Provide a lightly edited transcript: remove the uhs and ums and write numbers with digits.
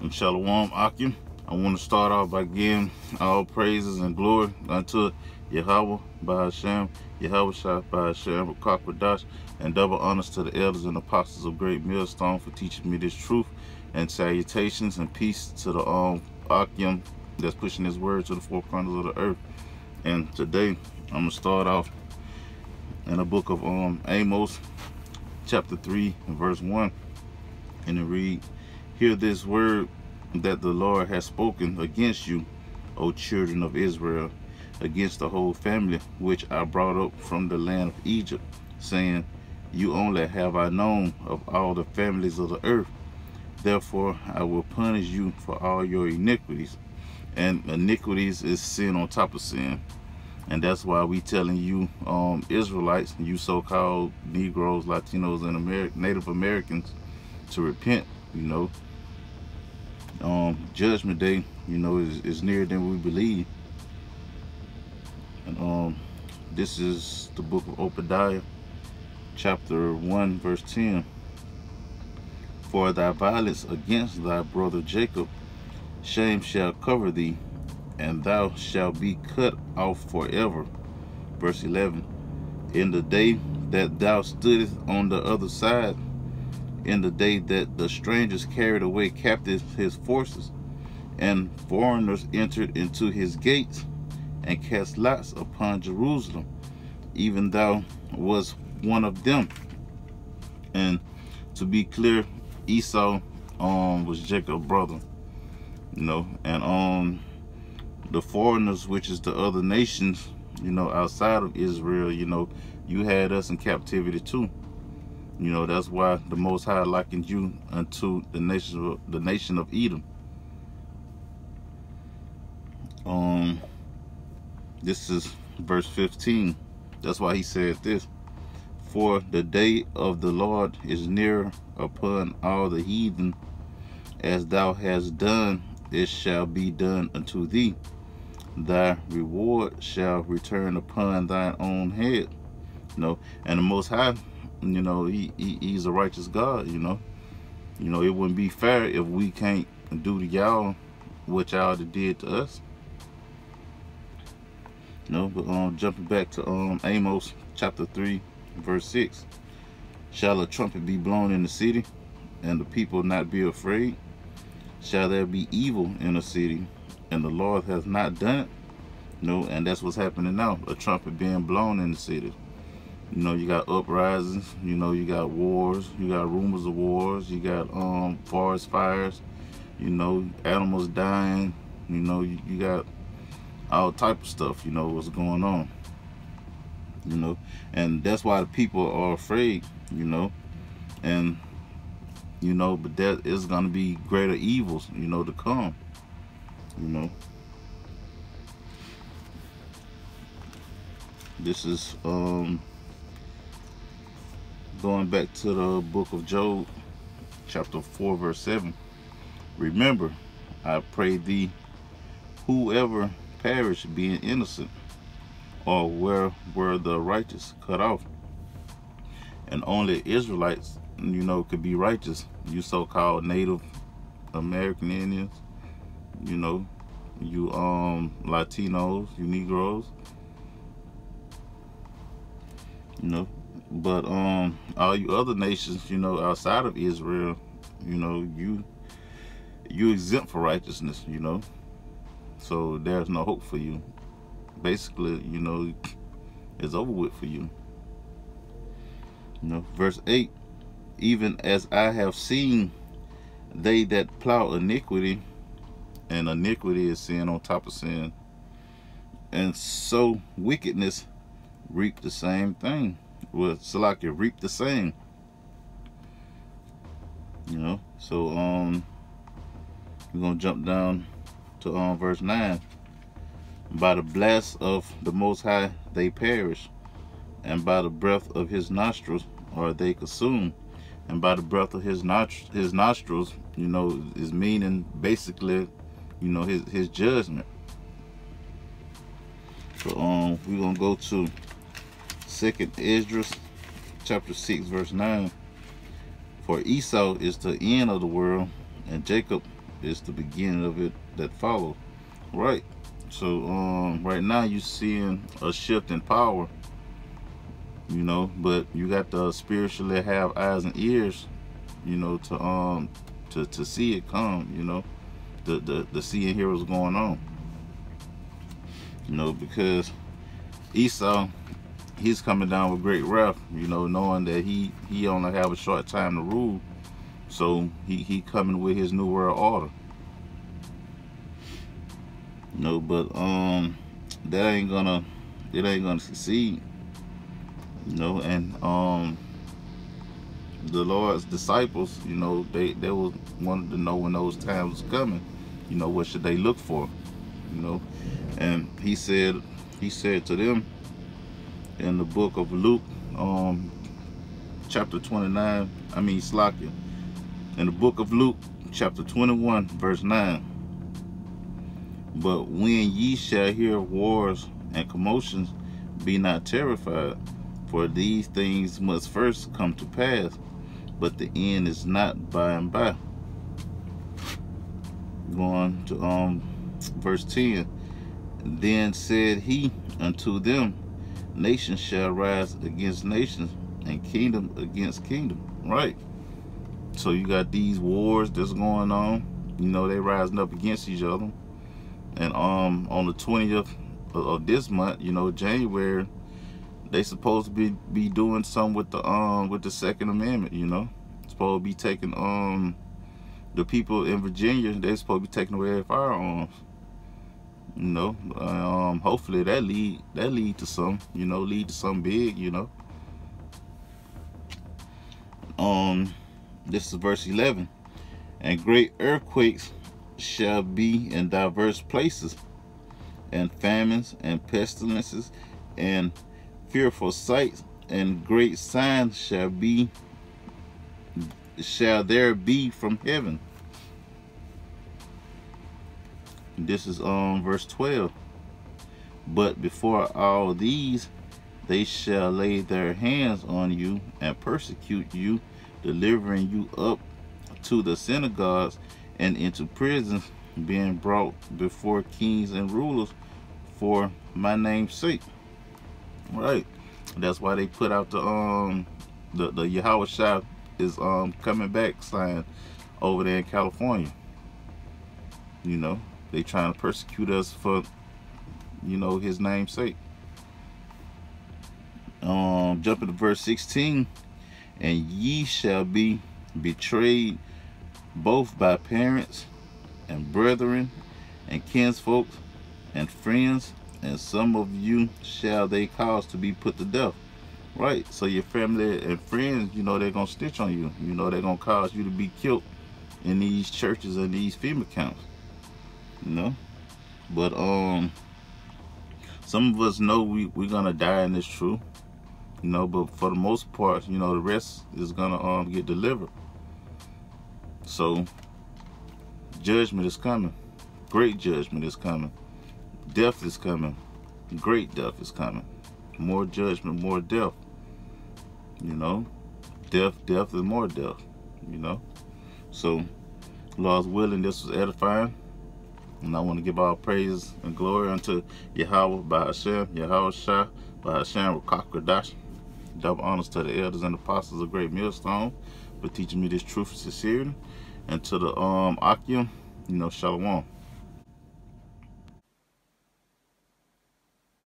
And Shalom Akim. I want to start off by giving all praises and glory unto Yahweh by Hashem, Yahweh Shah by Hashem, Rakakwadash, and double honors to the elders and apostles of Great Millstone for teaching me this truth, and salutations and peace to the Akim that's pushing his word to the four corners of the earth. And today I'm going to start off in the book of Amos, chapter 3, verse 1, and it read, "Hear this word that the Lord has spoken against you, O children of Israel, against the whole family which I brought up from the land of Egypt, saying, You only have I known of all the families of the earth. Therefore I will punish you for all your iniquities." And iniquities is sin on top of sin. And that's why we telling you Israelites, you so-called Negroes, Latinos, and Native Americans to repent. Judgment Day, is nearer than we believe. And this is the book of Obadiah, chapter 1, verse 10. "For thy violence against thy brother Jacob, shame shall cover thee, and thou shalt be cut off forever." Verse 11. "In the day that thou stoodest on the other side, in the day that the strangers carried away captive his forces, and foreigners entered into his gates, and cast lots upon Jerusalem, even thou was one of them." And to be clear, Esau was Jacob's brother, and the foreigners, which is the other nations, outside of Israel, you had us in captivity too. That's why the Most High likened you unto the nation of Edom. This is verse 15. That's why he said this: "For the day of the Lord is near upon all the heathen. As thou hast done, it shall be done unto thee. Thy reward shall return upon thine own head." And the Most High, he's a righteous God. It wouldn't be fair if we can't do to y'all what y'all did to us. But jumping back to Amos chapter 3, verse 6. "Shall a trumpet be blown in the city, and the people not be afraid? Shall there be evil in a city, and the Lord has not done it?" And that's what's happening now. A trumpet being blown in the city. You got uprisings, you got wars, you got rumors of wars, you got forest fires, animals dying, you got all type of stuff, what's going on. And that's why the people are afraid, and but there is gonna be greater evils, to come. This is going back to the book of Job, chapter 4, verse 7. "Remember, I pray thee, whoever perish being innocent, or where were the righteous cut off?" And only Israelites, could be righteous. You so-called Native American Indians, you Latinos, you Negroes, but all you other nations, outside of Israel, you exempt for righteousness, so there's no hope for you. Basically, it's over with for you. Verse 8. "Even as I have seen they that plow iniquity," and iniquity is sin on top of sin, "and sow wickedness reap the same thing." Well, Salakia, reap the same. So we're gonna jump down to verse 9. "By the blast of the Most High they perish, and by the breath of his nostrils are they consumed." And by the breath of his nostrils, is meaning basically, his judgment. So we're gonna go to 2nd Esdras chapter 6, verse 9. "For Esau is the end of the world, and Jacob it's the beginning of it that follows. Right. So right now you're seeing a shift in power, you know, but you got to spiritually have eyes and ears, you know, to see it come, you know, the see and hear what's going on. You know, because Esau, he's coming down with great wrath, you know, knowing that he only have a short time to rule. So he coming with his new world order. You know, but that ain't gonna succeed. You know, and the Lord's disciples, you know, they was wanted to know when those times was coming. You know, what should they look for? You know, and he said to them in the book of Luke, chapter 29. I mean, Slakia. In the book of Luke, chapter 21, verse 9. But when ye shall hear wars and commotions, be not terrified, for these things must first come to pass, but the end is not by and by. Going to verse 10. Then said he unto them, nation shall rise against nations, and kingdom against kingdom. Right. So you got these wars that's going on. You know, they rising up against each other. And on the 20th of this month, you know, January, they supposed to be doing something with the Second Amendment. You know, supposed to be taking the people in Virginia. They supposed to be taking away their firearms. You know, hopefully that lead to some, you know, lead to something big. You know. This is verse 11. And great earthquakes shall be in diverse places, and famines and pestilences and fearful sights, and great signs shall there be from heaven. This is verse 12. But before all these, they shall lay their hands on you and persecute you, delivering you up to the synagogues and into prisons, being brought before kings and rulers for my name's sake. Right. That's why they put out the Yahweh Shah is coming back sign over there in California. You know, they trying to persecute us for, you know, his name's sake. Jumping to verse 16. And ye shall be betrayed both by parents and brethren and kinsfolk and friends, and some of you shall they cause to be put to death. Right. So your family and friends, you know, they're gonna snitch on you. You know, they're gonna cause you to be killed in these churches and these FEMA camps. You know, but some of us know we're gonna die in this truth. You know, but for the most part, you know, the rest is gonna get delivered. So judgment is coming. Great judgment is coming. Death is coming. Great death is coming. More judgment, more death. You know, death and more death. You know, so Lord's willing, this was edifying, and I want to give all praise and glory unto Yahweh by Hashem, Yahweh Shah by Hashem Rakakwadash. Double honors to the elders and apostles of Great Millstone for teaching me this truth and sincerity, and to the Akim, you know, Shalom.